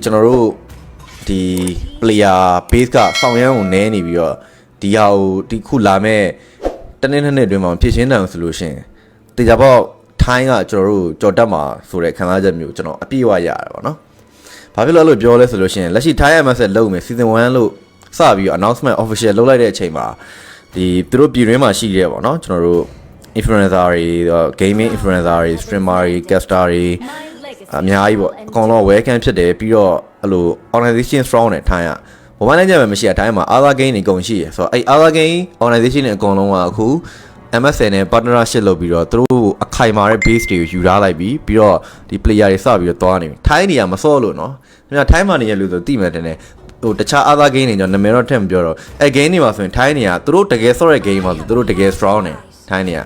ကျွန်တော်တို့ဒီ player base ကဆောင်းရမ်းကိုနည်းနေပြီးတော့ဒီဟာကိုဒီခုလာမဲ့တနေ့နှစ်အတွင်းမှာဖြစ်ရှင်းတယ်ဆိုလို့ရှိရင်တေချာပေါက်ထိုင်းကကျွန်တော်တို့ကြော်တက်မှာဆိုတဲ့ခံစားချက်မျိုးကျွန်တော်အပြည့်အဝရတာပေါ့နော်။ဘာဖြစ်လို့ပြောလဲဆိုလို့ရှိရင်လက်ရှိထိုင်း MS လုပ်မယ် season 1လို့စပြီး announcement official လုပ်လိုက်တဲ့အချိန်မှာဒီသူတို့ပြည်တွင်းမှာရှိရဲပေါ့နော်ကျွန်တော်တို့ influencer တွေ gaming influencer တွေ streamer တွေ caster တွေအများကြီးပေါ့အကောင်လုံး welcome ဖြစ်တယ်ပြီးတော့အဲ့လို organization strong နဲ့ထိုင်းကmobile legend ပဲမရှိတာတိုင်းမှာ other game တွေအကုန်ရှိရဆိုတော့အဲ့ other game organization တွေအကုန်လုံးကအခု MSN နဲ့ partnership လုပ်ပြီးတော့သူတို့အခိုင်မာတဲ့ base တွေကိုယူထားလိုက်ပြီးတော့ဒီ player တွေစပြီးတော့သွားနေပြီထိုင်းနေရာမစော့လို့နော်ခင်ဗျာထိုင်းမှာနေရလို့ဆိုတိမယ်တင်တယ်ဟိုတခြား other game တွေကျွန်တော်နာမည်တော့ထည့်မပြောတော့အဲ့ game တွေမှာဆိုရင်ထိုင်းနေရာသူတို့တကယ်စော့တဲ့ game မှာဆိုသူတို့တကယ် strong နေထိုင်းနေရာ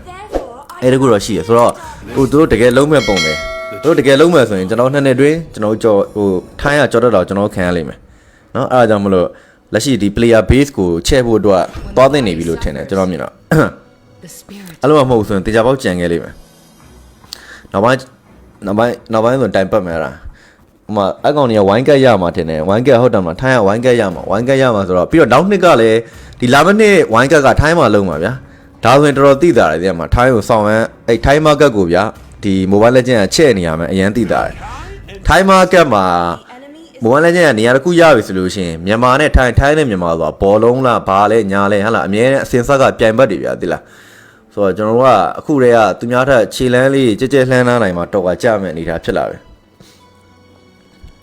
အဲ့ဒါကိုတော့ရှိရဆိုတော့ဟိုသူတို့တကယ်လုံးမဲ့ပုံပဲသူတို့တကယ်လုံးမဲ့ဆိုရင်ကျွန်တော်နှစ်နှစ်တွင်းကျွန်တော်ကြော်ဟိုထိုင်းကကြော်တတ်တော့ကျွန်တော်ခံရလိမ့်မယ်နော်အဲ့ဒါကြောင့်မလို့လက်ရှိဒီ player base ကိုချဲ့ဖို့အတွက်သွားသိနေပြီလို့ထင်တယ်ကျွန်တော်မြင်တော့အဲ့လိုမှမဟုတ်ဆိုရင်တေချာပေါက်ကြံခဲ့လိမ့်မယ်နောက်ပိုင်းဆိုတိုင်ပတ်မယ်လားဟိုမှာအကောင်တွေကဝိုင်းကက်ရမှာထင်တယ်ဝိုင်းကက်ဟုတ်တယ်မလားထိုင်းကဝိုင်းကက်ရမှာဆိုတော့ပြီးတော့နောက်နှစ်ကလည်းဒီလာမနှစ်ဝိုင်းကက်ကထိုင်းမှာလုံးမှာဗျာဒါဆိုရင်တော်တော်သိတာတယ်ဒီမှာထိုင်းကိုဆောင်ရမ်းအဲ့ထိုင်း market ကိုဗျာဒီ mobile legend ကချဲ့နေရမယ်အရန်သိတာတယ်ထိုင်း market မှာmobile legend ကနေရာတစ်ခုရပြီဆိုလို့ရှိရင်မြန်မာနဲ့ထိုင်းနဲ့မြန်မာဆိုတာဘောလုံးလားဘာလဲညာလဲဟာလားအမြဲတမ်းအစင်ဆက်ကပြိုင်ဘက်တွေဗျာသိလားဆိုတော့ကျွန်တော်တို့ကအခုတည်းကသူများထက်ခြေလန်းလေးကြဲကြဲလှမ်းလှမ်းနိုင်မှာတော့ကကြမဲ့အနေထားဖြစ်လာပဲ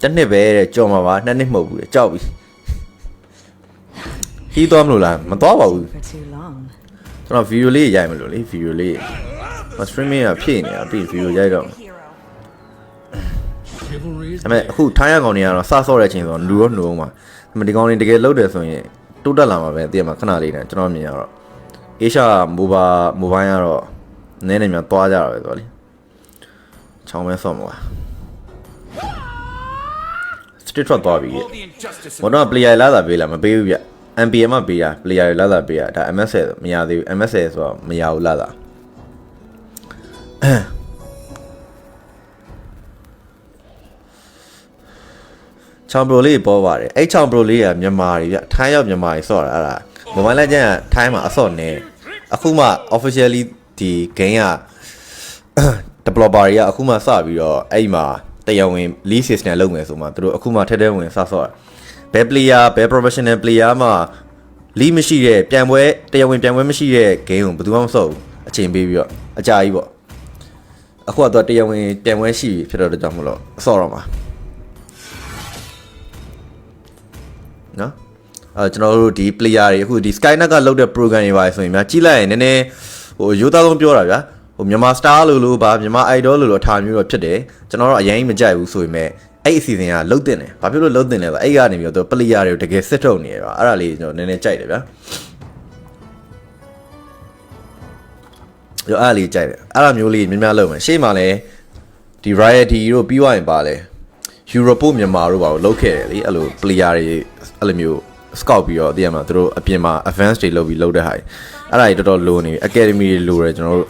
တစ်နှစ်ပဲတဲ့ကြော်မှာပါနှစ်နှစ်မဟုတ်ဘူးတဲ့ကြောက်ပြီခီးသွားမလို့လားမသွားပါဘူးကျွန်တော်ဗီဒီယိုလေးရိုက်မလို့လေဗီဒီယိုလေးမ streaming ကဖြည့်နေတာပြီးဗီဒီယိုရိုက်တော့အဲ့မဲ့အခုထိုင်းရကောင်တွေကတော့စဆော့တဲ့အချိန်ဆိုတော့လူရောနှုံအောင်ပါဒီကောင်တွေတကယ်လှုပ်တယ်ဆိုရင်တိုးတက်လာမှာပဲတည်မှာခဏလေးနဲ့ကျွန်တော်မြင်ရတော့အေရှာမိုဘိုင်းကတော့နည်းနည်းများသွားကြတာပဲဆိုတော့လေချောင်းမဲဆော့မှာပါစတစ်ထွက်သွားပြီဘောတော့ player လာတာပေးလားမပေးဘူးဗျ MPM မှာပေးတာ player လာတာပေးတာဒါ MS မရသေးဘူး MS ဆိုတော့မရဘူးလာတာချောင်းပရိုလေးပေါ်ပါတယ်အဲ့ချောင်းပရိုလေးကမြန်မာတွေဗျထိုင်းရောက်မြန်မာတွေဆော့တာအဲ့ဒါ mobile legend ကထိုင်းမှာအဆော့နေအခုမှ officially ဒီ game က developer တွေကအခုမှစပြီးတော့အဲ့မှာတရားဝင် league system လုပ်မယ်ဆိုမှသူတို့အခုမှထဲဝင်စဆော့တာဘယ် player ဘယ် professional player မှ league မရှိတဲ့ပြန်ပွဲတရားဝင်ပြန်ပွဲမရှိတဲ့ game ကိုဘယ်သူမှမဆော့ဘူးအချိန်ပေးပြီးတော့အကြာကြီးပေါ့အခုကတော့တရားဝင်ပြန်ပွဲရှိဖြစ်တော့ကြောင့်မလို့ဆော့တော့မှာနော်ကျွန်တော်တို့ဒီ player တွေအခုဒီ Skynet ကလုပ်တဲ့ program တွေပါဆိုရင်များကြည့်လိုက်ရင်နည်းနည်းဟိုရိုးသားဆုံးပြောတာဗျာဟိုမြန်မာ star လို့ဗာမြန်မာ idol လို့အထားမျိုးတော့ဖြစ်တယ်ကျွန်တော်တို့အရင်မကြိုက်ဘူးဆိုပေမဲ့အဲ့အစီအစဉ်ကလုတ်တင်တယ်ဘာဖြစ်လို့လုတ်တင်လဲဆိုအဲ့ကနေပြီးတော့ player တွေကိုတကယ်စစ်ထုတ်နေရပါအဲ့ဒါလေးကျွန်တော်နည်းနည်းကြိုက်တယ်ဗျာရောအဲ့လေးကြိုက်တယ်အဲ့ဒါမျိုးလေးများများလုပ်မယ်ရှေ့မှာလည်းဒီ variety တို့ပြီးသွားရင်ပါလဲ Europe မြန်မာတို့ပါလို့လုတ်ခဲ့တယ်လေအဲ့လို player တွေအဲ့လိုမျိုး scout ပြီးတော့သိရမှာသူတို့အပြင်မှာ advance တွေလုပ်ပြီးလုပ်တဲ့ဟာအဲ့ဒါကြီးတော်တော်လိုနေပြီ academy တွေလိုတယ်ကျွန်တော်တို့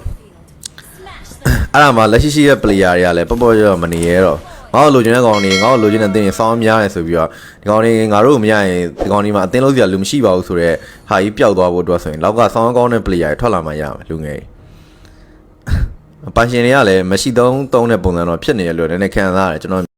အဲ့ဒါမှလက်ရှိရှိတဲ့ player တွေကလည်းပေါ့ပေါ့ရောမနေရတော့ငါ့လိုချင်တဲ့ကောင်တွေငါ့လိုချင်တဲ့အသင်းတွေစောင်းများတယ်ဆိုပြီးတော့ဒီကောင်တွေငါတို့မရရင်ဒီကောင်တွေမှာအသင်းလုံးစရာလူမရှိပါဘူးဆိုတော့ဟာကြီးပျောက်သွားဖို့အတွက်ဆိုရင်လောက်ကစောင်းကောင်းတဲ့ player တွေထွက်လာမှရမယ်လူငယ်ပန်ရှင်တွေကလည်းမရှိသုံးတဲ့ပုံစံတော့ဖြစ်နေရလို့နည်းနည်းခံစားရတယ်ကျွန်တော်